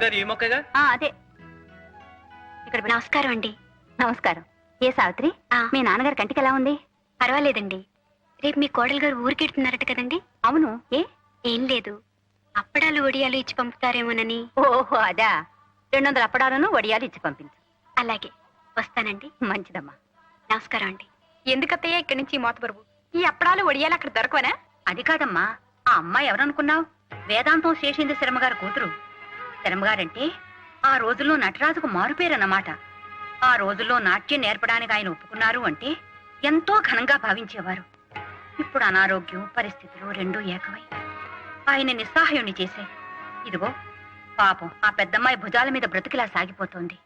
అమ్మగారు ఈ మొక్కగా అదే ఇక్కడ. నమస్కారం అండి. నమస్కారం. ఏ సావిత్రి, మీ నాన్నగారి కంటికి ఎలా ఉంది? పర్వాలేదండి. రేపు మీ కోడలు గారు ఊరికెడుతున్నారట కదండి? అవును. ఏం లేదు, అప్పడాలు వడియాలు ఇచ్చి పంపుతారేమోనని. ఓహో అదా. 200 అప్పడాలను వడియాలు ఇచ్చి పంపించు. అలాగే, వస్తానండి. మంచిదమ్మా. నమస్కారం అండి. ఎందుకత్తయ్య ఇక్కడి నుంచి మోతబరువు? ఈ అప్పడాలు వడియాలు అక్కడ దొరకవనా? అది కాదమ్మా, ఆ అమ్మాయి ఎవరనుకున్నావు? వేదాంతం శేషేంద్ర శర్మగారి కూతురు. శర్మగారంటే ఆ రోజుల్లో నటరాజుకు మారుపేరన్నమాట. ఆ రోజుల్లో నాట్యం నేర్పడానికి ఆయన ఒప్పుకున్నారు అంటే ఎంతో ఘనంగా భావించేవారు. ఇప్పుడు అనారోగ్యం, పరిస్థితులు రెండూ ఏకమై ఆయన నిస్సహాయుణ్ణి చేశాయి. ఇదిగో పాపం ఆ పెద్దమ్మాయి భుజాల మీద బ్రతికిలా సాగిపోతోంది.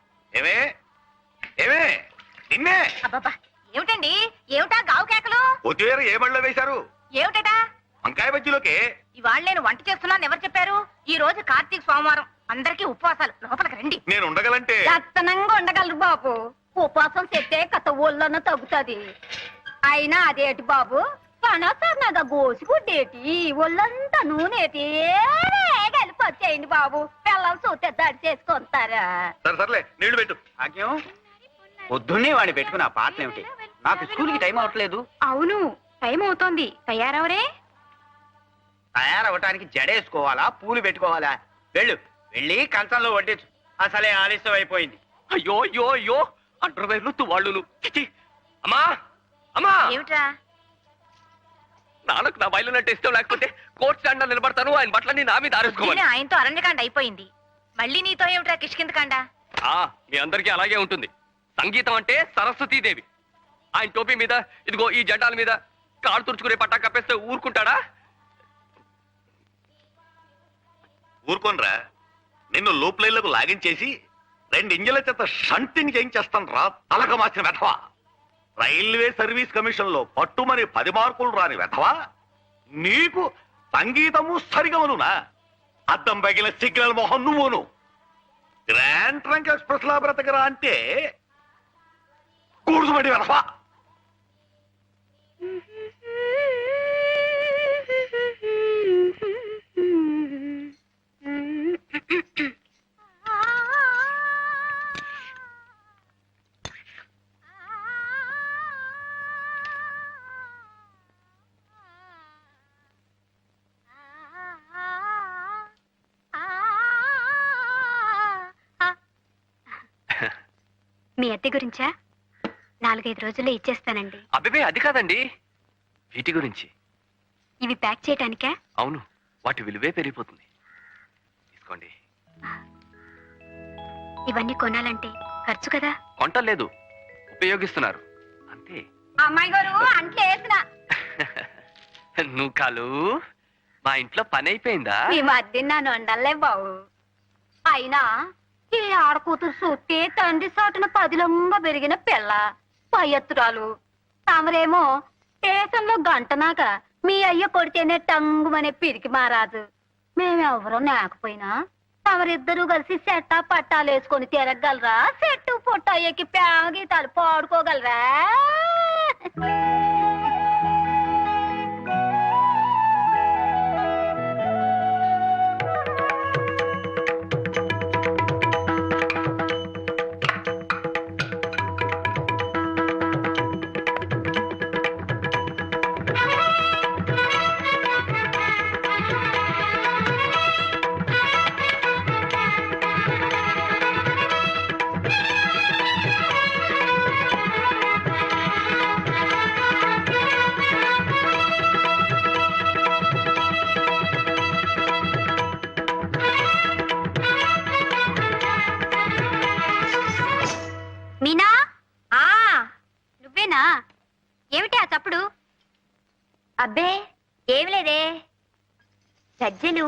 అబ్బబ్బా, ఏమిటండి? ఏమిటా గావు కేకలు? ఏ బడిలో వేశారు? ఏమిటా వంకాయ బజ్జీలోకే. ఇవాళ నేను వంట చేస్తున్నాను ఎవరు చెప్పారు? ఈ రోజు కార్తీక సోమవారం, అందరికీ ఉపవాసాలు. లోపలికి రండి. నేను ఉండగలంటే దత్తనంగా ఉండగలరు బాబు. ఉపవాసం చెప్తే కథ ఒళ్ళన్న తగ్గుతుంది. అయినా అదేటి బాబు, కనసన్నగా గోసుకుంటేటి ఒళ్ళంతా నూనెటి కలిపి వచ్చేయండి బాబు. పిల్లలు చూస్తే దడి చేసుకుంటారా? సర్లే నీళ్లు పెట్టు. ఆజ్ఞం, పొద్దున్నే వాడిని పెట్టుకుని ఆ పాటలు ఏమిటి? నాకు స్కూల్కి టైం అవట్లేదు. అవును, టైం అవుతోంది. తయారవరే? తయారవటానికి జడేసుకోవాలా, పూలు పెట్టుకోవాలా? వెళ్ళి కంచంలో వడ్డించు. అసలే ఆలస్యం అయిపోయింది. అయ్యో అయ్యో అయ్యో, అంటర్వేర్లు తువాళ్ళు. అమ్మా అమ్మా, ఏమిట్రా? నాన్నకు నా బయలునంటే ఇష్టం లేకపోతే కోర్టు స్టాండ్ నిలబడతాను. ఆయన బట్టలన్నీ నా మీద ఆరేసుకోవాలి. ఆయనతో అరణ్యకాండ అయిపోయింది, మళ్ళీ నీతో ఏమిట్రా కిష్కిందకాండ? మీ అందరికీ అలాగే ఉంటుంది. సంగీతం అంటే సరస్వతీదేవి. ఆయన టోపీ మీద, ఇదిగో ఈ జెండాల మీద కాళ్ళు తుడుచుకునే పట్టా కప్పేస్తే ఊరుకుంటాడా? ఊరుకోనరా, నిన్ను లూప్ లైన్లకు లాగించేసి 2 ఇంజల చేత షంటింగ్ చేయించేస్తాను రా, తలక మార్చిన వెధవా. రైల్వే సర్వీస్ కమిషన్ లో పట్టుమని 10 మార్కులు రాని వెధవా, నీకు సంగీతము సరిగమనునా? అద్దం పగిలిన సిగ్నల్ మొహం నువ్వును. గ్రాండ్ ట్రంక్ ఎక్స్ప్రెస్ లా బ్రతకరా అంటే కూర్చుబడి వెధవా. మీ అద్దె గురించా? 4-5 రోజుల్లో ఇచ్చేస్తానండి. అబ్బే అది కాదండి, వీటి గురించి. ఇవి ప్యాక్ చేయటానికా? అవును, వాటి విలువే పెరిగిపోతుంది. తీసుకోండి. ఇవన్నీ కొనాలంటే ఖర్చు కదా? కొంటలేదు, ఉపయోగిస్తున్నారు అంతే. అమ్మాయి గారు అంట్లో వేసిన నువ్వు కాలు, మా ఇంట్లో పని అయిపోయిందా? ఈ మధ్య నన్ను వండలే బావు. అయినా ఈ ఆడకూతురు చూస్తే తండ్రి సాటున 10లంగా పెరిగిన పిల్ల, పయ్యత్తురాలు. తమరేమో స్టేషన్లో గంటనాక మీ అయ్య కొడితేనే టంగుమనే పిరికి మారాజు. మేమెవరం లేకపోయినా తమరిద్దరూ కలిసి సెట్టా పట్టాలు వేసుకొని తిరగలరా? చెట్టు పొట్ట ఎక్కి ప్రేమ గీతాలు పాడుకోగలరా? మీనా, నువ్వేనా? ఏమిటి ఆ చప్పుడు? అబ్బే ఏమి లేదే, సజ్జలు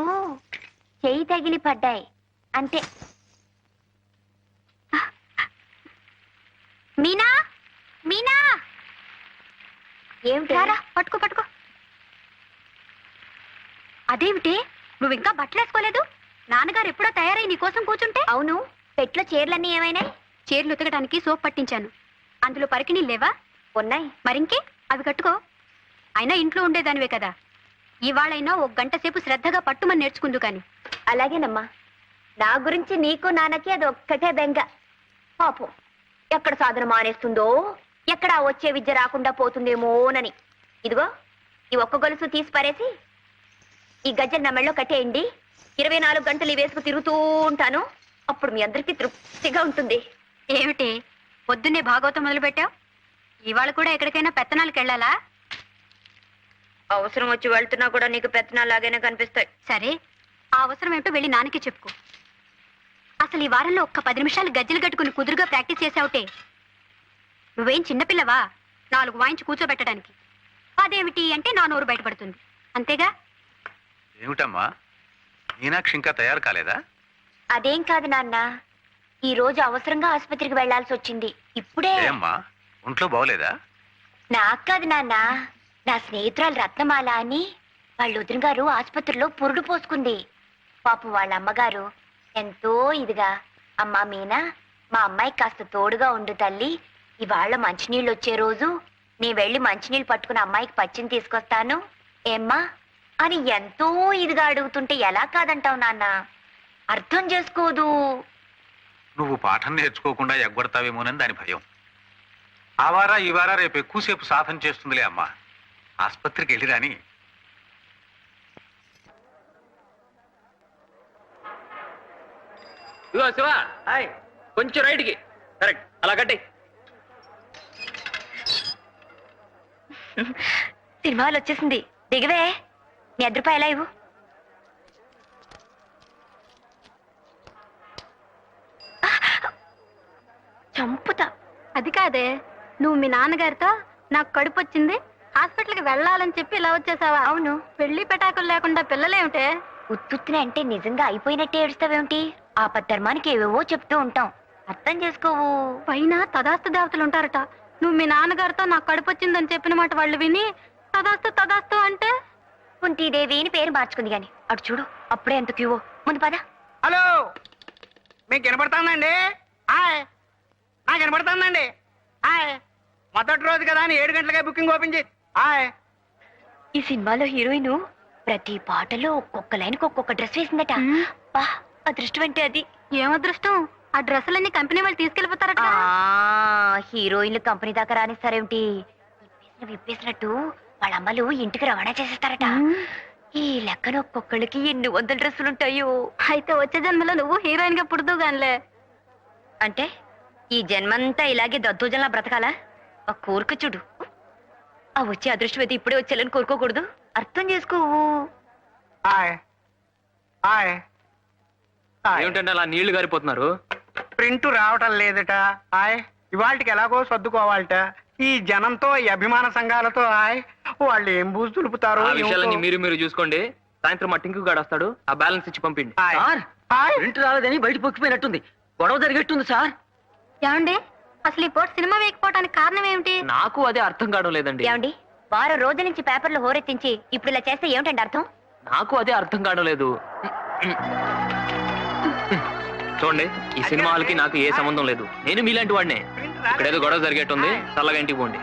చెయ్యి తగిలి పడ్డాయి అంతే. మీనా, మీనా, ఏమిటి? పట్టుకో పట్టుకో. అదేమిటి, నువ్వు ఇంకా బట్టలు వేసుకోలేదు? నాన్నగారు ఎప్పుడో తయారై నీ కోసం కూర్చుంటే. అవును, పెట్లో చీరలన్నీ ఏమైనాయి? చీరలు ఉతకడానికి సోప్ పట్టించాను. అందులో పరికిణీలు లేవా? ఉన్నాయి. మరింకే అవి కట్టుకో. అయినా ఇంట్లో ఉండేదానివే కదా, ఇవాళైనా 1 గంట సేపు శ్రద్ధగా పట్టుమని నేర్చుకుందు కాని. అలాగేనమ్మా. నా గురించి నీకు నాన్నకి అది ఒక్కటే బెంగ. పాపం ఎక్కడ సాధన మానేస్తుందో, ఎక్కడ ఆ వచ్చే విద్య రాకుండా పోతుందేమోనని. ఇదిగో ఈ ఒక్క గొలుసు తీసి పారేసి ఈ గజ్జలు నా మెళ్ళో కట్టేయండి. 24 గంటలు ఈ వేసుకు తిరుగుతూ ఉంటాను. అప్పుడు మీ అందరికీ తృప్తిగా ఉంటుంది. ఏమిటి పొద్దున్నే భాగవతం మొదలు పెట్టావు? ఇవాళ కూడా ఎక్కడికైనా పెత్తనాలకు వెళ్ళాలా? అవసరం వచ్చి వెళ్తున్నా కూడా నీకు పెత్తనాలాగానే కనిపిస్తాయి. సరే, ఆ అవసరం ఏంటో వెళ్ళి నాన్నకి చెప్పుకో. అసలు ఈ వారంలో ఒక్క 10 నిమిషాలు గజ్జలు కట్టుకుని కుదురుగా ప్రాక్టీస్ చేసావుటే నువ్వేం చిన్నపిల్లవా 4 వాయించి కూర్చోబెట్టడానికి? అదేమిటి అంటే నా నోరు బయటపడుతుంది, అంతేగా? ఏమిటమ్మా, మీనాక్షి ఇంకా తయారు కాలేదా? అదేం కాదు నాన్న, ఈ రోజు అవసరంగా ఆసుపత్రికి వెళ్లాల్సి వచ్చింది. ఇప్పుడే. ఏమ్మా, ఒంట్లో బాగోలేదా? నాకు కాదు నాన్న, నా స్నేహితురాలు రత్నమాల అని వాళ్ళ వదిన గారు ఆసుపత్రిలో పురుడు పోసుకుంది. పాపం వాళ్ళ అమ్మగారు ఎంతో ఇదిగా, అమ్మా మీనా, మా అమ్మాయి కాస్త తోడుగా ఉండు తల్లి, ఇవాళ మంచినీళ్ళు వచ్చే రోజు నీ వెళ్ళి మంచినీళ్ళు పట్టుకుని అమ్మాయికి పచ్చిని తీసుకొస్తాను ఏమ్మా అని ఎంతో ఇదిగా అడుగుతుంటే ఎలా కాదంటావు నాన్న? అర్థం చేసుకోదు. నువ్వు పాఠం నేర్చుకోకుండా ఎగ్గొడతావేమోనని దాని భయం. ఆ వారా ఈ వారా రేపు ఎక్కువసేపు సాధన చేస్తుందిలే అమ్మా. ఆసుపత్రికి వెళ్ళిరాని. ఇదిగో శివ, కొంచెం రైట్కి. కరెక్ట్, అలా కట్టే. సినిమాలు వచ్చేసింది, దిగవే. నీ ₹1 ఇవ్వు. చంపుతా. అది కాదే, నువ్వు మీ నాన్నగారితో నాకు కడుపు వచ్చింది హాస్పిటల్కి వెళ్ళాలని చెప్పి ఇలా వచ్చేసావా? అవును. పెళ్లి పెటాకులు లేకుండా పిల్లలేమిటే? ఉత్తుత్తునే అంటే నిజంగా అయిపోయినట్టే ఏడుస్తావేమిటి? ఆపద్ధర్మానికి ఏవేవో చెప్తూ ఉంటాం, అర్థం చేసుకోవు. పైన తదాస్తు దేవతలు ఉంటారట. నువ్వు మీ నాన్నగారితో నాకు కడుపు వచ్చిందని చెప్పిన మాట వాళ్ళు విని తదాస్తు తదాస్తు అంటే కుంతీదేవి అని పేరు మార్చుకుంది గాని అటు చూడు, అప్పుడే ఎంత క్యూవో. ముందు పద. హలో, మీకు వినపడుతుందండి? హాయ్, నాకు వినపడుతుందండి. హాయ్, మొదటి రోజు కదా అని 7 గంటలకే బుకింగ్ ఓపెన్ చేసి. హాయ్, ఈ సినిమాలో హీరోయిన్ ప్రతి పాటలో ఒక్కొక్క లైన్కి ఒక్కొక్క డ్రెస్ వేసిందట. బా, అదృష్టం అంటే అది. ఏం అదృష్టం? ఆ డ్రెస్సులన్నీ కంపెనీ వాళ్ళు తీసుకెళ్లిపోతారట. హీరోయిన్లు కంపెనీ దాకా రానిస్తారేమిటి? విప్పేసినట్టు వాళ్ళ అమ్మలు ఇంటికి రవాణా చేసేస్తారట. ఈ లెక్కన ఒక్కొక్కళ్ళకి ఎన్ని 100 డ్రెస్సులుంటాయో. అయితే వచ్చే జన్మలో నువ్వు హీరోయిన్ గా పుడుతూ గానిలే. అంటే ఈ జన్మంతా ఇలాగే దద్దోజనలా బ్రతకాలా? ఆ కోరిక చూడు. ఆ వచ్చే అదృష్టం అయితే ఇప్పుడే వచ్చేయాలని కోరుకోకూడదు. అర్థం చేసుకోవు. Hi, hi. ఏమిటంటే అలా నీళ్లు గారిపోతున్నారు? ప్రింట్ రావటం లేదట. హాయ్, ఇవాళకి ఎలాగో సర్దుకోవాలట. ఈ జనంతో, ఈ అభిమాన సంఘాలతో హాయ్, వాళ్ళు ఏం బూజు దులుపుతారో ఆ విషయాలన్నీ మీరు చూసుకోండి. సాయంత్రం మా టింకు గాడు వస్తాడు, ఆ బ్యాలెన్స్ ఇచ్చి పంపిండి. Sir, hi. ప్రింట్ రాలేదని బయట పొక్కిపోయినట్టుంది. గొడవ జరిగేట్టుంది సార్. ఏమండి, అసలు ఈ పూట సినిమా వేయకపోవడానికి కారణం ఏమిటి? నాకు అదే అర్థం కావడం లేదండి. ఏమండి, వారం రోజుల నుంచి పేపర్లు హోరెత్తించి ఇప్పుడు ఇలా చేస్తే ఏమిటండి అర్థం? నాకు అదే అర్థం కావడం లేదు. చూడండి, ఈ సినిమాలకి నాకు ఏ సంబంధం లేదు. నేను మీలాంటి వాడినే. ఇక్కడేదో గొడవ జరిగేట్టుంది, చల్లగా ఇంటికి పోండి.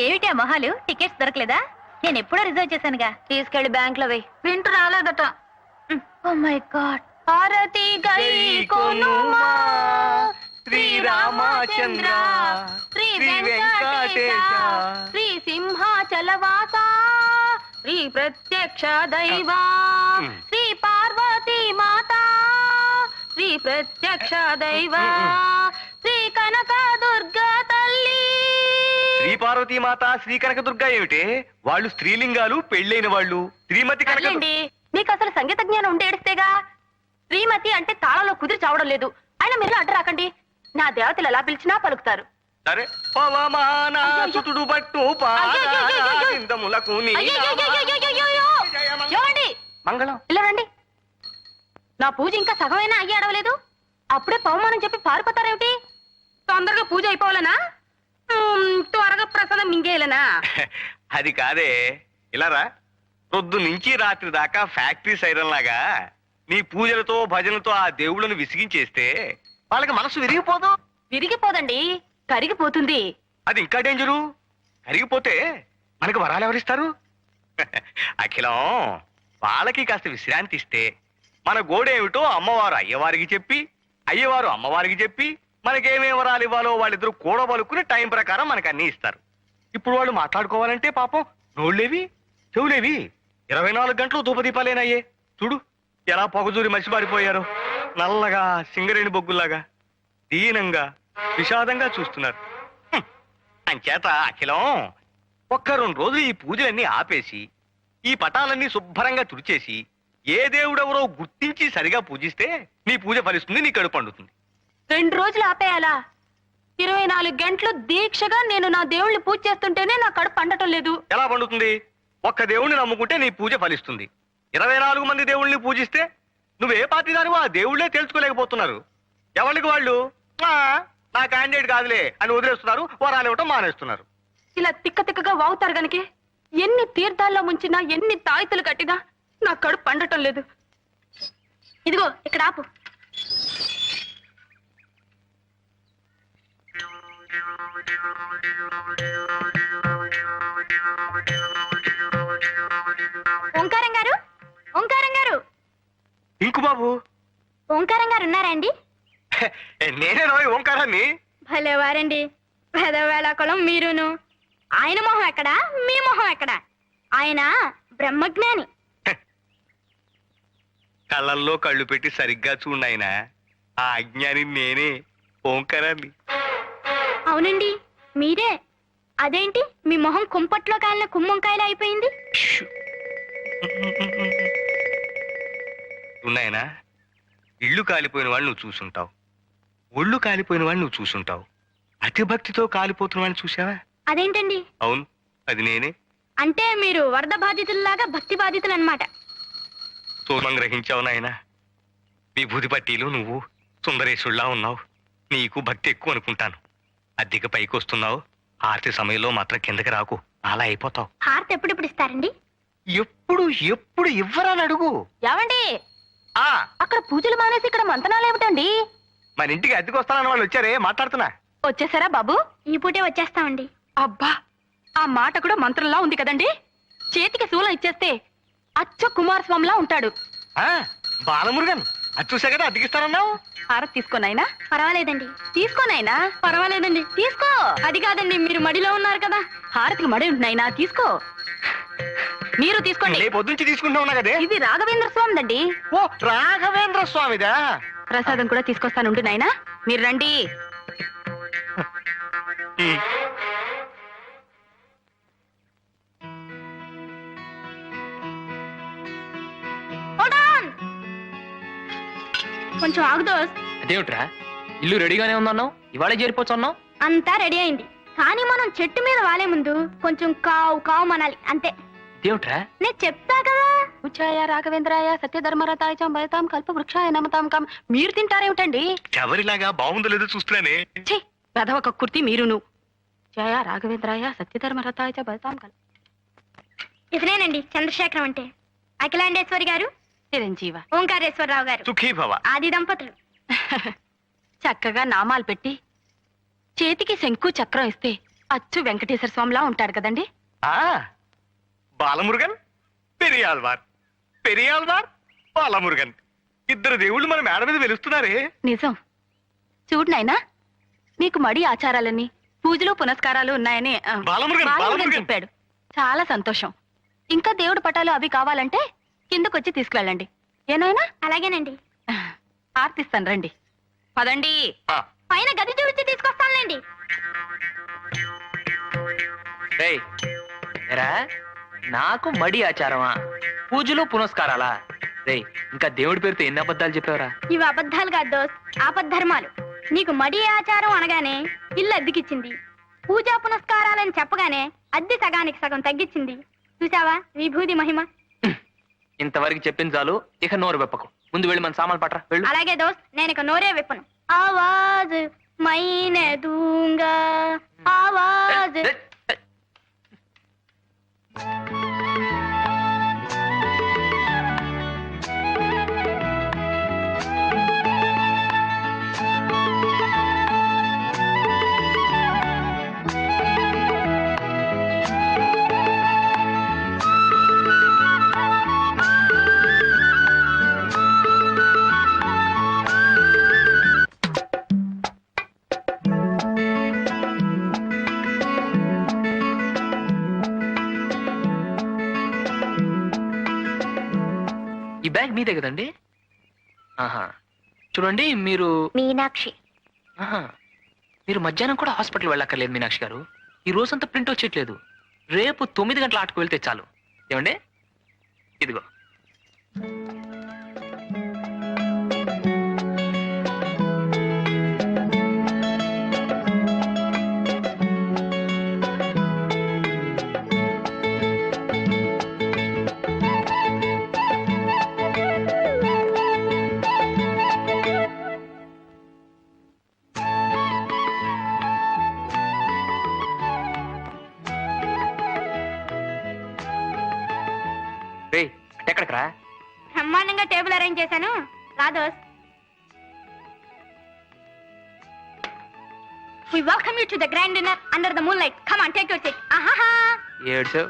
ఏమిటి ఆ మొహాలు? టికెట్స్ దొరకలేదా? నేను ఎప్పుడో రిజర్వ్ చేశానుగా. తీసుకెళ్లి బ్యాంక్ లో వేయి. ప్రింట్ రాలేదట. Oh my God. హారతి గై కొనుమా శ్రీరామచంద్ర శ్రీ వెంకటేశ శ్రీ సింహాచలవాస శ్రీ ప్రత్యక్ష దైవా శ్రీ పార్వతీ మాత శ్రీ ప్రత్యక్ష దైవా శ్రీ కనక దుర్గా తల్లి. శ్రీ పార్వతీ మాత, శ్రీ కనకదుర్గ ఏమిటే? వాళ్ళు స్త్రీలింగాలు, పెళ్ళైన వాళ్ళు. శ్రీమతి కనక. సర్లేండి, మీకు అసలు సంగీత జ్ఞానం ఉంటే ఏడిస్తేగా. శ్రీమతి అంటే తాళంలో కుదిరి చావడం లేదు. అయినా మీరు అడ్డు రాకండి. నా దేవతలు ఎలా పిలిచినా పలుకుతారు. సరే. పవమానాసుతుడు పట్టు పాదములకు చూడండి, మంగళం. ఇలా రండి. నా పూజ ఇంకా సగమైనా అయ్యి అడవలేదు, అప్పుడే పవమానం చెప్పి పారిపోతారేమిటి? తొందరగా పూజ అయిపోవాలనా? త్వరగా ప్రసాదం మింగేయాలనా? అది కాదే, ఇలారా. పొద్దు నుంచి రాత్రి దాకా ఫ్యాక్టరీ సైరన్ లాగా నీ పూజలతో భజనలతో ఆ దేవుళ్ళను విసిగించేస్తే వాళ్ళకి మనసు విరిగిపోదు. విరిగిపోదండి, కరిగిపోతుంది. అది ఇంకా డేంజరు. కరిగిపోతే మనకి వరాలు ఎవరిస్తారు? అఖిలం వాళ్ళకి కాస్త విశ్రాంతి ఇస్తే మన గోడేమిటో అమ్మవారు అయ్యవారికి చెప్పి అయ్యవారు అమ్మవారికి చెప్పి మనకేమేం వరాలు ఇవ్వాలో వాళ్ళిద్దరూ కూడబలుకుని టైం ప్రకారం మనకు అన్ని ఇస్తారు. ఇప్పుడు వాళ్ళు మాట్లాడుకోవాలంటే పాపం నోళ్ళేవి చెవులేవి 24 గంటలు ధూపదీపాలేనయ్యే. చూడు ఎలా పొగజూరి మసిబారిపోయారు, నల్లగా సింగరేణి బొగ్గుల్లాగా దీనంగా విషాదంగా చూస్తున్నారు. అంచేత అఖిలం ఒక్క 2 రోజులు ఈ పూజలన్నీ ఆపేసి ఈ పటాలన్నీ శుభ్రంగా తుడిచేసి ఏ దేవుడెవరో గుర్తించి సరిగా పూజిస్తే నీ పూజ ఫలిస్తుంది, నీ కడుపు పండుతుంది. 2 రోజులు ఆపేయాలా? 24 గంటలు దీక్షగా నేను నా దేవుళ్ళని పూజ చేస్తుంటేనే నా కడుపు పండటం లేదు. ఎలా పండుతుంది? ఒక్క దేవుణ్ణి నమ్ముకుంటే నీ పూజ ఫలిస్తుంది. 24 మంది దేవుళ్ళని పూజిస్తే నువ్వే పార్టీ దానివో ఆ దేవుళ్ళే తెలుసుకోలేకపోతున్నారు. ఎవరికి వాళ్ళు "ఆ, నా క్యాండిడేట్ కాదులే అని వదిలేస్తున్నారు, వరాలు ఇవ్వటం మానేస్తున్నారు. ఇలా తిక్క తిక్కగా వాగుతారు గనక ఎన్ని తీర్థాల్లో ముంచినా ఎన్ని తాయితులు కట్టినా నా కడుపు పండటం లేదు. ఇదిగో ఇక్కడ ఆపు. ఓంకారం గారు, ఓంకారం గారు, ఇంకు బాబు ఓంకారం గారు ఉన్నారా అండి? నేనే రోయ్ ఓంకారాన్ని. భలేవారండి, పెదవేళాకుళం మీరును. ఆయన మొహం ఎక్కడా, మీ మొహం ఎక్కడా? ఆయన బ్రహ్మజ్ఞాని. కళ్ళల్లో కళ్ళు పెట్టి సరిగ్గా చూడాయన ఆ అజ్ఞాని నేనే ఓంకారాన్ని. అవునండి మీరే. అదేంటి మీ మొహం కుంపట్లో కాలిన కుమ్మంకాయలు అయిపోయింది? ఉన్నాయనా ఇళ్ళు కాలిపోయిన వాళ్ళు నువ్వు చూసుంటావు, ఒళ్ళు కాలిపోయిన వాళ్ళు నువ్వు చూసుంటావు, అతి భక్తితో కాలిపోతున్న వాడిని చూసావా? అదేంటండి? అవును అది నేనే. అంటే మీరు వరద బాధితుల్లాగా భక్తి బాధితులు అన్నమాట. సూర్మం గ్రహించావు నాయన. విభూతి పట్టీలు నువ్వు సుందరేశుల్లా ఉన్నావు, నీకు భక్తి ఎక్కువ అనుకుంటాను. అద్దెకి పైకి వస్తున్నావు, ఆరతి సమయంలో మాత్రం కిందకి రాకు, అలా అయిపోతావు. హారతి ఎప్పుడెప్పుడు ఇస్తారండి? ఎప్పుడు ఎప్పుడు ఇవ్వరని అడుగు. ఏమండి ఆ అక్కడ పూజలు మానేసి ఇక్కడ మంతనాలు ఏమిటండి? మన ఇంటికి అద్దెకి వస్తానన్న వాళ్ళు వచ్చారే, మాట్లాడుతున్నా. వచ్చేసారా బాబు? ఈ పూటే వచ్చేస్తామండి. అబ్బా, ఆ మాట కూడా మంత్రంలా ఉంది కదండి. చేతికి శూలం ఇచ్చేస్తే అచ్చ కుమారస్వామిలా ఉంటాడు. ఆ బాలమురుగన్ అది చూసా కదా అద్దెకిస్తానన్నావు. హారతి తీసుకోనైనా? పర్వాలేదండి. తీసుకోనైనా? పర్వాలేదండి. తీసుకో. అది కాదండి, మీరు మడిలో ఉన్నారు కదా. హారతికి మడి ఉంటున్నాయినా, తీసుకో. మీరు తీసుకోండి. రేపు పొద్దుంచి తీసుకుంటా కదే. ఇది రాఘవేంద్ర స్వామిదండి. ఓ రాఘవేంద్ర స్వామిదా? ప్రసాదం కూడా తీసుకొస్తానుండు నాయనా, మీరు రండి. Hold on. కొంచెం ఆగు దోస్త్. అదేమిట్రా ఇల్లు రెడీగానే ఉందన్నావు, ఇవాళే చేరిపోవచ్చు అన్నావు. అంతా రెడీ అయింది, కానీ మనం చెట్టు మీద వాలే ముందు కొంచెం కావు కావు మనాలి అంతే. ఇదేమిట్రా? నేను చెప్తా కదా. ఉచ్చాయ రాఘవేంద్రాయ సత్యధర్మరతాయ చ భయతాం కల్ప వృక్షాయ నమతాం కాం. మీరు తింటారేమిటండి? ఎవరిలాగా బాగుందో లేదో చూస్తున్నానే. ఛీ, పెదవ కక్కుర్తి మీరును. జయ రాఘవేంద్రాయ సత్యధర్మరతాయ చ భయతాం కల్ప. ఇతనేనండి చంద్రశేఖరం అంటే. అఖిలాండేశ్వరి గారు, చిరంజీవ. ఓంకారేశ్వరరావు గారు సుఖీ భవ. ఆది దంపతులు. చక్కగా నామాలు పెట్టి చేతికి శంకు చక్రం ఇస్తే అచ్చు వెంకటేశ్వర స్వామిలా ఉంటాడు కదండి. ఆ బాలమురుగన్ పెరియాల్వార్, పెరియాల్వార్ బాలమురుగన్, ఇద్దరు దేవుళ్ళు మన మేడ మీద వెలుస్తున్నారే. నిజం. చూడు నాయనా, మీకు మడి ఆచారాలని పూజలు పునస్కారాలు ఉన్నాయని బాలమురుగన్, బాలమురుగన్ బాలమురుగన్. చెప్పాడు. చాలా సంతోషం. ఇంకా దేవుడు పటాలు అవి కావాలంటే కిందకొచ్చి తీసుకువెళ్ళండి. ఏనాయనా? అలాగేనండి. ఆర్తిస్తాను, రండి. పదండి. ఆ, పైన గది చూపించి తీసుకొస్తానులేండి. రేయ్, ఏరా, నాకు మడి ఆచారమా, పూజలు పునస్కారాలా? రేయ్, ఇంకా దేవుడి పేరుతో ఎన్ని అబద్ధాలు చెప్పావురా? ఇవి అబద్ధాలు కాదు దోస్త్, ఆపద్ధర్మాలు. నీకు మడి ఆచారం అనగానే ఇల్లు అద్దెకిచ్చింది, పూజా పునస్కారాలని చెప్పగానే అద్దె సగానికి సగం తగ్గించింది. చూసావా విభూది మహిమ? ఇంతవరకు చెప్పింది చాలు, ఇక నోరు వెప్పకు. ముందు వెళ్ళి మన సామాన్లు పట్రా, వెళ్ళు. అలాగే దోస్త్, నేను ఇక నోరే విప్పను. ఆవాజ్ మైనే దూంగా, ఆవాజ్. ఏయ్, ఏయ్. బ్యాగ్ మీదే కదండి? ఆహా, చూడండి మీరు మీనాక్షి. ఆహా, మీరు మధ్యాహ్నం కూడా హాస్పిటల్ వెళ్ళక్కర్లేదు మీనాక్షి గారు. ఈ రోజంతా ప్రింట్ వచ్చేట్లేదు. రేపు 9 గంటల ఆటకు వెళ్తే చాలు. ఏమండి, ఇదిగో. రేయ్, ఎక్కడికి రా? బ్రహ్మాండంగా టేబుల్ అరేంజ్ చేశాను, రాదోస్. We welcome you to the grand dinner under the moonlight. Come on, take your seat. Ahaha. ఏడ్చావు.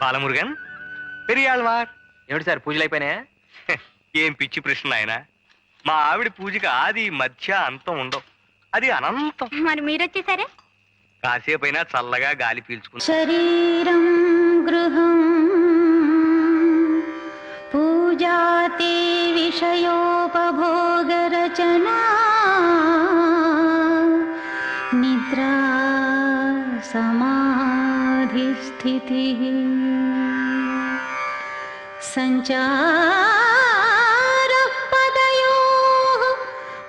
Balamurugan, Periyalvar. ఏమిటి సార్, పూజలు అయిపోయినాయా? ఏం పిచ్చి ప్రశ్న ఆయన. మా ఆవిడ పూజకి ఆది మధ్య అంతం ఉండవు, అది అనంతం. మరి మీరొచ్చేసారే. కాసేపైనా చల్లగా గాలి పీల్చుకుని శరీరం గృహం పూజాతే విషయోపభోగ రచనా నిద్రా సమాధి స్థితి సంచార పదయోః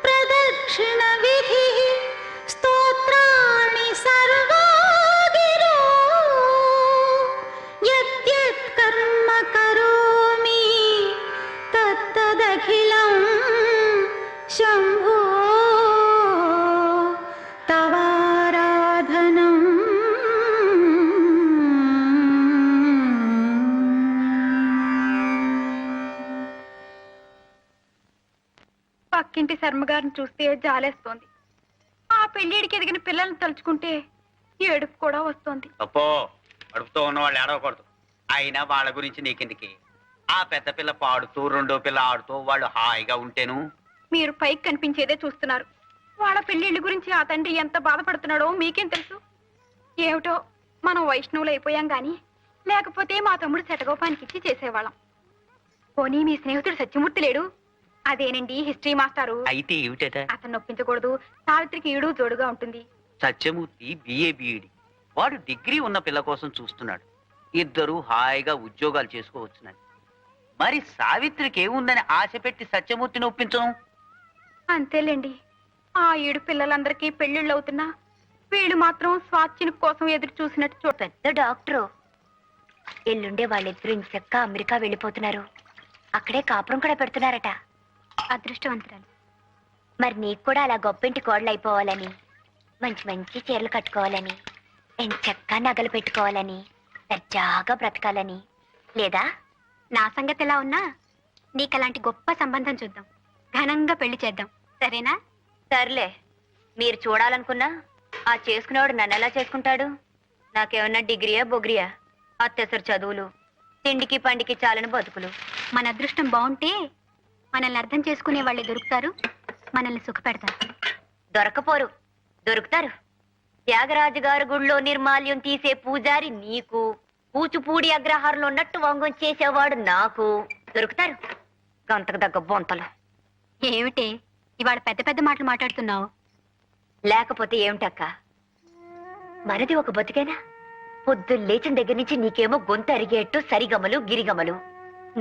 ప్రదక్షిణ విధి స్తోత్రాణి సర్వా గిరో యద్యత్ కర్మ కరోమి తత్తదఖిలం శంభో తవారాధనం. పక్కింటి శర్మగారిని చూస్తే జాలేస్తోంది. ఆ పెళ్లిడికి ఎదిగిన పిల్లల్ని తలుచుకుంటే ఏడుపు కూడా వస్తోంది. అప్పో, అడుపుతో ఉన్న వాళ్ళు ఏడవకూడదు. అయినా వాళ్ళ గురించి నీకెందుకి? ఆ పెద్ద పిల్ల పాడుతూ రెండో పిల్ల ఆడుతూ వాళ్ళు హాయిగా ఉంటేను. మీరు పైకి కనిపించేదే చూస్తున్నారు. వాళ్ళ పెళ్లిళ్ళ గురించి ఆ తండ్రి ఎంత బాధపడుతున్నాడో మీకేం తెలుసు? ఏమిటో మనం వైష్ణవులు అయిపోయాం గాని లేకపోతే మా తమ్ముడు శటగోపానికి ఇచ్చి చేసేవాళ్ళం. పోనీ మీ స్నేహితుడు సత్యమూర్తి లేడు? అదేనండి హిస్టరీ మాస్టారు. అయితే ఏమిటట? అతను నొప్పించకూడదు. సావిత్రికి ఈడు జోడుగా ఉంటుంది. Satyamurthy BA BEd. వాడు డిగ్రీ ఉన్న పిల్ల కోసం చూస్తున్నాడు. ఇద్దరు హాయిగా ఉద్యోగాలు చేసుకోవచ్చునని. మరి సావిత్రికి ఏముందని ఆశ పెట్టి సత్యమూర్తిని ఒప్పించను? అంతేలేండి. ఆ ఏడు పిల్లలందరికీ పెళ్లిళ్ళు అవుతున్నా వీళ్ళు మాత్రం స్వాచ్ఛిని కోసం ఎదురు చూసినట్టు పెద్ద డాక్టరు. ఎల్లుండే వాళ్ళిద్దరూ ఇంచక్క అమెరికా వెళ్ళిపోతున్నారు. అక్కడే కాపురం కూడా పెడుతున్నారట. అదృష్టవంతురాలు. మరి నీకు కూడా అలా గొప్పింటి కోడలు అయిపోవాలని, మంచి మంచి చీరలు కట్టుకోవాలని, ఎంచక్కా నగలు పెట్టుకోవాలని, దర్జాగా బ్రతకాలని లేదా? నా సంగతి ఎలా ఉన్నా నీకు అలాంటి గొప్ప సంబంధం చూద్దాం. ఘనంగా పెళ్లి చేద్దాం, సరేనా? సర్లే, మీరు చూడాలనుకున్నా ఆ చేసుకునేవాడు నన్ను ఎలా చేసుకుంటాడు? నాకేమన్నా డిగ్రీయా బొగ్రియా? అత్యసరు చదువులు, తిండికి పండికి చాలని బతుకులు. మన అదృష్టం బాగుంటే మనల్ని అర్థం చేసుకునే వాళ్ళే దొరుకుతారు, మనల్ని సుఖపెడతారు. దొరకపోరు, దొరుకుతారు. త్యాగరాజు గారు గుళ్ళో నిర్మాల్యం తీసే పూజారి నీకు, కూచిపూడి అగ్రహారంలో ఉన్నట్టు వంగం చేసేవాడు నాకు. దొరుకుతారు గంతకు దగ్గ బొంతలు. ఏమిటి ఇవాళ పెద్ద పెద్ద మాటలు మాట్లాడుతున్నావు? లేకపోతే ఏమిటక్క, మనది ఒక బతికేనా? పొద్దు లేచిన దగ్గర నుంచి నీకేమో గొంతు అరిగేట్టు సరిగమలు గిరిగమలు,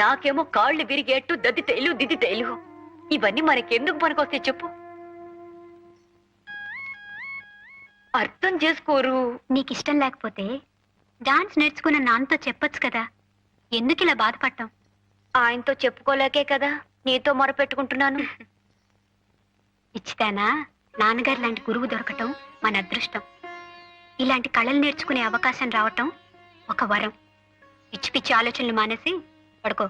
నాకేమో కాళ్ళు విరిగేట్టు దద్దితేలు దిద్దితేలు. ఇవన్నీ మనకెందుకు పనికొస్తే చెప్పు? అర్థం చేసుకోరు. నీకు ఇష్టం లేకపోతే డాన్స్ నేర్చుకున్న నాన్నతో చెప్పొచ్చు కదా. ఎందుకు ఇలా బాధపడటం? ఆయనతో చెప్పుకోలేకే కదా నీతో మొరపెట్టుకుంటున్నాను. ఇచ్చితేనా నాన్నగారు లాంటి గురువు దొరకటం మన అదృష్టం. ఇలాంటి కళలు నేర్చుకునే అవకాశం రావటం ఒక వరం. పిచ్చి పిచ్చి ఆలోచనలు మానేసి పడుకో.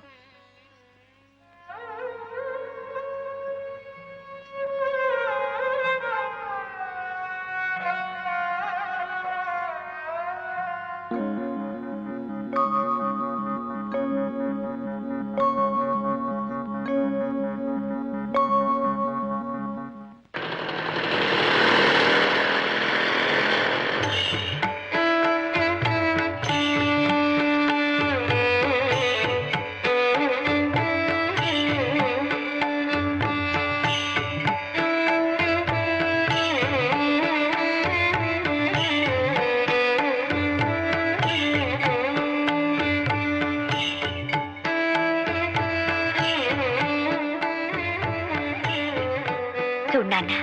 నాన్న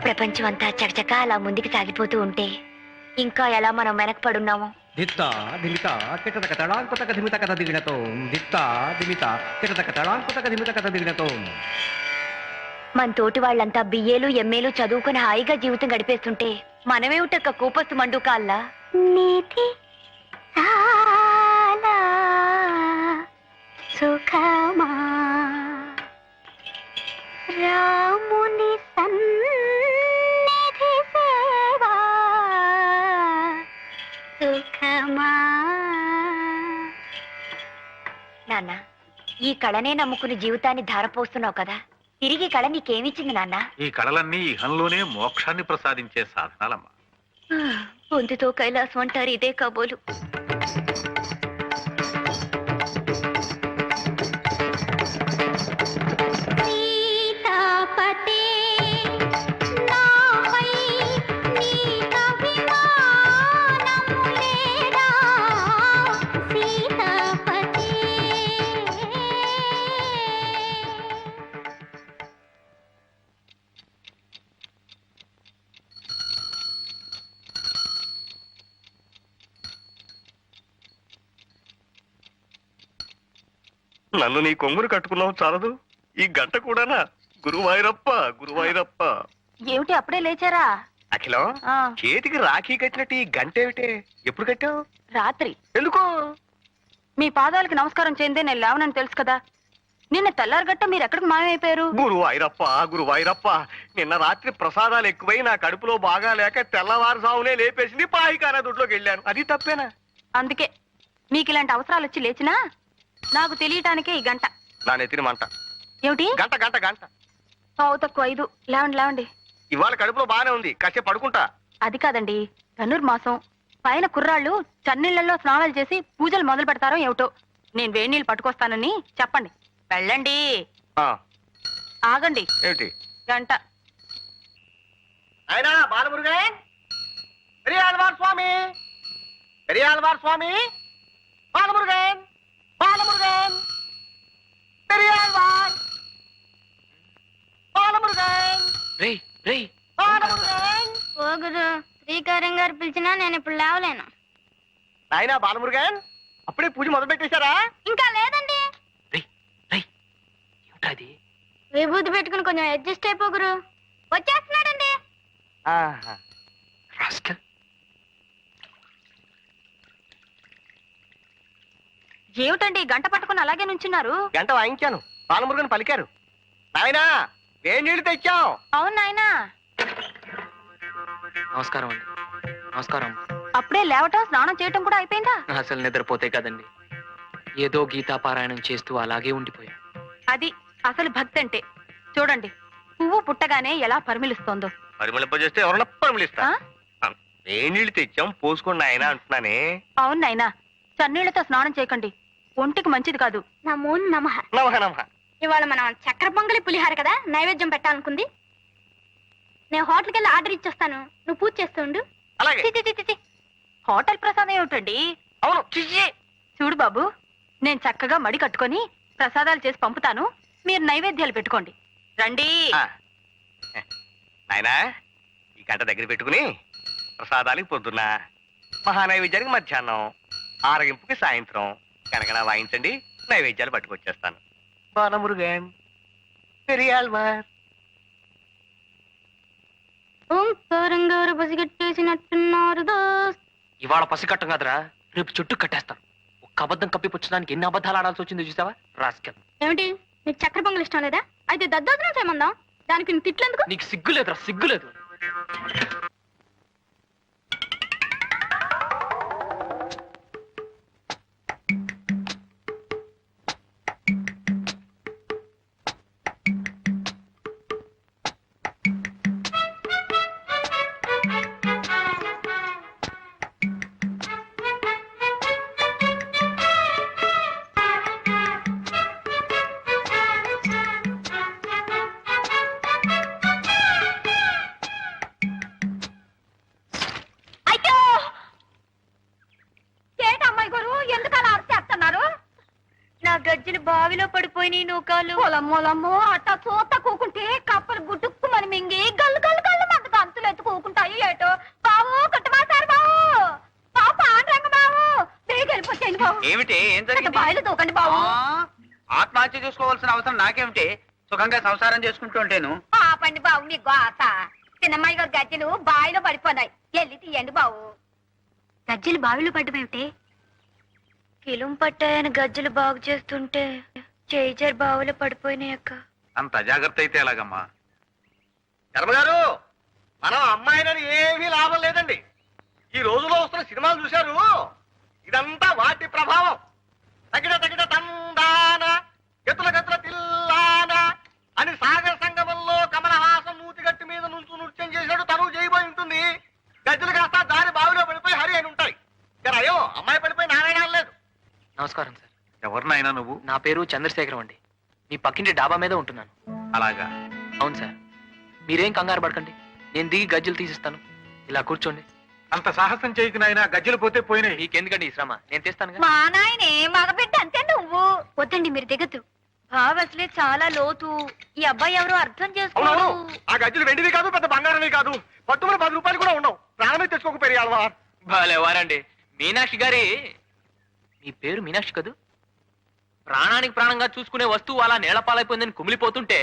ప్రపంచం అంతా చకచకా అలా ముందుకు సాగిపోతూ ఉంటే ఇంకా ఎలా మనం వెనకపడున్నాము. దిత్త దిమిత కిటతక తడాంకుతక ధిమిత కథ దిగినతో దిత్త దిమిత కిటతక తడాంకుతక ధిమిత కథ దిగినతో. మన తోటి వాళ్ళంతా బిఏలు ఎంఏలు చదువుకుని హాయిగా జీవితం గడిపేస్తుంటే మనమేమిటక్క కూపస్తు మండుకాల్లా. నీతి చాలా సుఖమా రాముని సన్నిధి సేవా సుఖమా. నాన్న ఈ కళనే నమ్ముకుని జీవితాన్ని ధారపోస్తున్నావు కదా, తిరిగి కళ నీకేమిచ్చింది నాన్న? ఈ కళలన్నీ ఇహంలోనే మోక్షాన్ని ప్రసాదించే సాధనాలమ్మా. పొందుతో కైలాసం అంటారు, ఇదే కాబోలు. సీతాపతే నాపై నీకభిమానము లేరా సీతాపతే. నన్ను నీ కొంగురు కట్టుకున్నావు చాలదు, ఈ గంట కూడానా? గురువాయూరప్ప గురువాయూరప్ప. ఏమిటి అప్పుడే లేచారా? అఖిలం, ఆ, చేతికి రాఖీ కట్టినట్టు ఈ గంట ఏమిటే? ఎప్పుడు కట్టావు? రాత్రి. ఎందుకు? మీ పాదాలకి నమస్కారం చేయందే నేను లేవనని తెలుసు కదా. నిన్న తెల్లారగట్ట మీరు ఎక్కడికి మాయమైపోయారు? గురువాయూరప్ప గురువాయూరప్ప. నిన్న రాత్రి ప్రసాదాలు ఎక్కువై నా కడుపులో బాగా లేక తెల్లవారుజామునే లేపేసింది, పాయికానా దొడ్లోకి వెళ్ళాను. అది తప్పేనా? అందుకే మీకు ఇలాంటి అవసరాలు వచ్చి లేచినా నాకు తెలియటానికే ఈ గంట. నా నెత్తిన మంట. ఏమిటి? గంట గంట గంట. పావు తక్కువ 5. లేవండి లేవండి. ఇవాళ కడుపులో బాగానే ఉంది, కాసేపు పడుకుంటా. అది కాదండి, ధనుర్మాసం పైన కుర్రాళ్ళు చన్నీళ్లలో స్నానాలు చేసి పూజలు మొదలు పెడతారో ఏమిటో. నేను వేడి నీళ్ళు పట్టుకొస్తానని చెప్పండి. వెళ్ళండి. ఆ, ఆగండి. ఏమిటి? గంట. అయినా బాలమురుగన్, పెరియాళ్వార్ స్వామి, పెరియాళ్వార్ స్వామి, బాలమురుగన్, బాలమురుగన్, పెరియాళ్వార్, బాలమురుగన్, రేయ్ రేయ్ బాలమురుగన్. పోగురు శ్రీకారం గారు పిలిచినా నేను ఇప్పుడు లేవలేను. నాయనా బాలమురుగన్, అప్పుడే పూజ మొదలు పెట్టేశారా? ఇంకా లేదండి. రేయ్ రేయ్ ఏమిటా అది? విభూతి పెట్టుకుని కొంచెం అడ్జస్ట్ అయిపోగురు. వచ్చేస్తున్నాడండి. ఆహా. రాస్కల్. ఏమిటండి గంట పట్టుకుని అలాగే నుంచున్నారు? గంట వాయించాను, బాలమురుగన్ పలికారు. నాయనా వేడి నీళ్లు తెచ్చాం. అవును నాయనా. నమస్కారం అండి. నమస్కారం. అప్పుడే లేవటం స్నానం చేయటం కూడా అయిపోయిందా? అసలు నిద్రపోతే కదండి, ఏదో గీతాపారాయణం చేస్తూ అలాగే ఉండిపోయా. అది అసలు భక్తి అంటే. చూడండి పువ్వు పుట్టగానే ఎలా పరిమిలిస్తోందో. పరిమళింపజేస్తే ఎవరన్నా పరిమళిస్తా. వేడి నీళ్లు తెచ్చాం, పోసుకోండి ఆయన అంటున్నానే. అవును నాయనా, చన్నీళ్లతో స్నానం చేయకండి, ఒంటికి మంచిది కాదు. నమో నమః. నమః నమః. ఇవాళ మనం చక్కెర పొంగలి పులిహార కదా నైవేద్యం పెట్టాలనుకుంది. నేను హోటల్కి వెళ్ళి ఆర్డర్ ఇచ్చొస్తాను, నువ్వు పూజ చేస్తుండు. అలాగే. చి, చి, చి, చి, చి. హోటల్ ప్రసాదం ఏమిటండి? అవును. చిచ్చి. చూడు బాబు, నేను చక్కగా మడి కట్టుకొని ప్రసాదాలు చేసి పంపుతాను, మీరు నైవేద్యాలు పెట్టుకోండి. రండి. ఆ. నాయనా ఈ గంట దగ్గర పెట్టుకుని ప్రసాదానికి పొద్దున్న, మహానైవేద్యానికి మధ్యాహ్నం, ఆరగింపుకి సాయంత్రం కనకన వాయించండి, నైవేద్యాలు పట్టుకొచ్చేస్తాను. బాలమురుగన్, పెరియాళ్వార్. ఓంకారం గారు పసిగట్టేసినట్టున్నారు దోస్త్. ఇవాళ పసికట్టం కదరా, రేపు చుట్టూ కట్టేస్తాను. ఒక్క అబద్ధం కప్పిపుచ్చడానికి ఎన్ని అబద్ధాలు ఆడాల్సి వచ్చిందో చూసావా? రాస్కల్. ఏమిటి నీకు చక్కెర పొంగల్ ఇష్టం లేదా? అయితే దద్దోజనం చేయమందాం, దానికి నువ్వు తిట్లేందుకు? నీకు సిగ్గులేదురా, సిగ్గులేదు. అయ్యో ఏంటి అమ్మాయి గారు ఎందుకు అలా అరిచేస్తున్నారు? నా గజ్జలు బావిలో పడిపోయినాయి నూకాలు. పొలమ్మోలమ్మో అట్టా చూత కూకుంటే కప్పలు గుట్టుక్కుమని మింగి గల్లు గల్లు గల్లు మంది గంతులు ఎత్తుకోకుంటాయి ఏటో బావు కట్టమాసారు బావు బావు పాండ్రంగ బావు బేగ వెళ్ళిపోతాయి బావు ఏమిటి ఏం జరిగింది? బాయిలు తోకండి బావు ఆత్మహత్య చేసుకోవాల్సిన అవసరం నాకేమిటి? సుఖంగా సంసారం చేసుకుంటుంటేను. పాపండి బావు మీ గోస చిన్నమ్మాయి గారు గజ్జలు బావిలో పడిపోయినాయి వెళ్ళి తీయండి బావు గజ్జలు బావిలో పడ్డమేమిటి కిలుం పట్టాయని గజ్జలు బాగు చేస్తుంటే చేజర్ బావులో పడిపోయినాయి అక్క. అంత అజాగ్రత్త అయితే ఎలాగమ్మా? ధర్మగారు, మనం అమ్మాయినని ఏమీ లాభం లేదండి. ఈ రోజులో వస్తున్న సినిమాలు చూశారు, ఇదంతా వాటి ప్రభావం. తగిన తగిన తందాన గతుల గతుల తిల్లాన అని సాగర సంగమంలో కమలహాసం నూతిగట్టి మీద నుంచి నృత్యం చేశాడు, తను చేయబోయి ఉంటుంది. గజ్జలు కాస్త దారి బావిలో పడిపోయి హరి అని ఉంటాయి. కానీ అయ్యో, అమ్మాయి పడిపోయి నారాయణ లేదు. నమస్కారం సార్. ఎవరినైనా నువ్వు? నా పేరు చంద్రశేఖరం అండి. మీ పక్కింటి డాబా మీద ఉంటున్నాను. అలాగా? అవును సార్. మీరేం కంగారు పడకండి, నేను దిగి గజ్జలు తీసిస్తాను. ఇలా కూర్చోండి. అంత సాహసం చేయకు నాయనా, గజ్జలు పోతే పోయినాయి. మీకెందుకండి ఈ శ్రమ, నేను తెస్తాను. మా నాయనే మగబిడ్డ అంతే నువ్వు వద్దండి మీరు దిగద్దు బావ అసలే చాలా లోతు ఈ అబ్బాయి ఎవరో అర్థం చేసుకోడు అవునవును, ఆ గజ్జలు వెండివి కాదు, పెద్ద బంగారమే కాదు. పట్టుమని 10 రూపాయలు కూడా ఉండవు. ప్రాణమే తెచ్చుకోక పెరిగాలవా. భలేవారండి. మీనాక్షి గారి, మీ పేరు మీనాక్షి కదూ? ప్రాణానికి ప్రాణంగా చూసుకునే వస్తువు అలా నేలపాలైపోయిందని కుమిలిపోతుంటే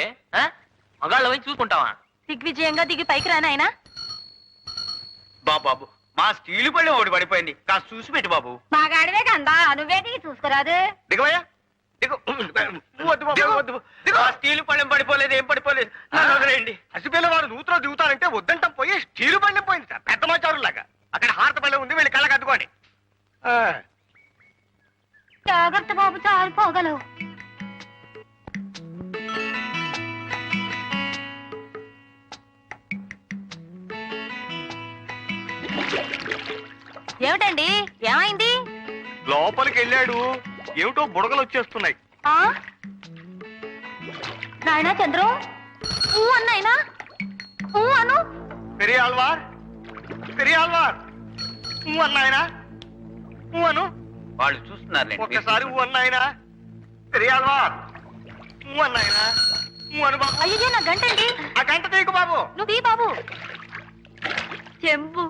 మగాళ్ళవని చూసుకుంటావా? దిగ్విజయంగా దిగి పైకి రానాయనా. బాబు మా స్టీలు పళ్ళెం ఒకటి పడిపోయింది, కాస్త చూసి పెట్టు బాబు. మగాడివే కందా నువ్వే దిగి చూసుకురాదు దిగవయ్యా, దిగు. వద్దు బాబు, వద్దు. ఆ స్టీలు పళ్ళెం పడిపోలేదు, ఏం పడిపోలేదు. వదిలేయండి. హసిపిల్ల వారు నూతులో దిగుతారంటే వద్దంటాం పోయి స్టీలు బండి పోయింది సార్, పెద్ద మాచారులాగా. అక్కడ హారత పళ్ళెం ఉంది, వెళ్ళి కళ్ళకి అద్దుకోండి. జాగ్రత్త బాబు చాలిపోగలవు ఏమిటండి, ఏమైంది? లోపలికి వెళ్ళాడు, ఏమిటో బుడగలు వచ్చేస్తున్నాయి. నాయనా చంద్రం, ఊ అన్నాయనా, ఊ అను. పెరియాల్వార్, పెరియాల్వార్, ఊ అన్నాయనా, ఊ అను. వాళ్ళు చూస్తున్నారు. ఒక్కసారి ఊ అన్నాయనా. పెరియాల్వార్, ఊ అన్నాయనా, ఊ అను బాబు. అయ్యో నా గంట అండి. ఆ గంట తీయకు బాబు. నువ్వు తీ బాబు. చెంబు.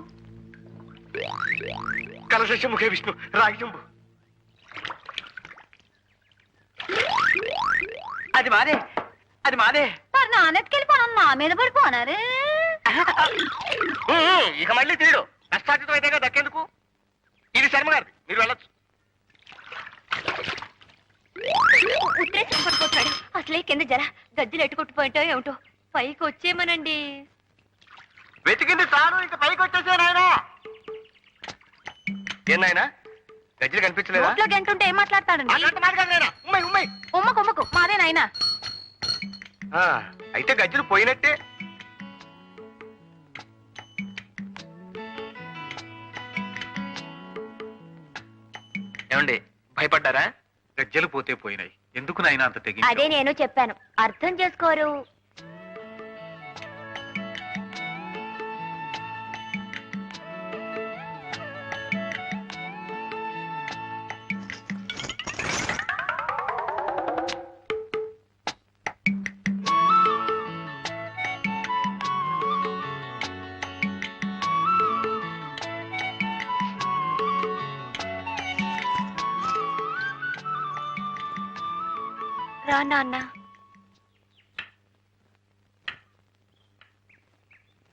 కలశముఖే విష్ణు, రాగి చెంబు. అది మాదే, అది మాదే. మరి నాన్నెత్తుకెళ్ళిపోను నా మీద పడిపోనారు ఇక మళ్ళీ తీడు, కష్టార్జితం అయితే దక్కేందుకు. ఇది శర్మ గారు, మీరు వెళ్ళొచ్చు. ఉత్తరేసి పడిపోతాడు అసలే కింద జర గజ్జలు ఎట్టుకొట్టుపోయింటో ఏమిటో పైకి వచ్చేమనండి. వెతికింది చాలు, ఇక పైకి వచ్చేసే నాయనా. ఏం నాయనా, గజ్జలు కనిపించలేదా? నోట్లో గంటుంటే ఏం మాట్లాడతాడండి? ఉమ్మై. ఉమ్మకు మాదే నాయనా. అయితే గజ్జలు పోయినట్టే. ఏమండి, భయపడ్డారా? గజ్జలు పోతే పోయినాయి, ఎందుకు నాయనా అంత తెగి? అదే నేను చెప్పాను, అర్థం చేసుకోరు. రా నాన్న.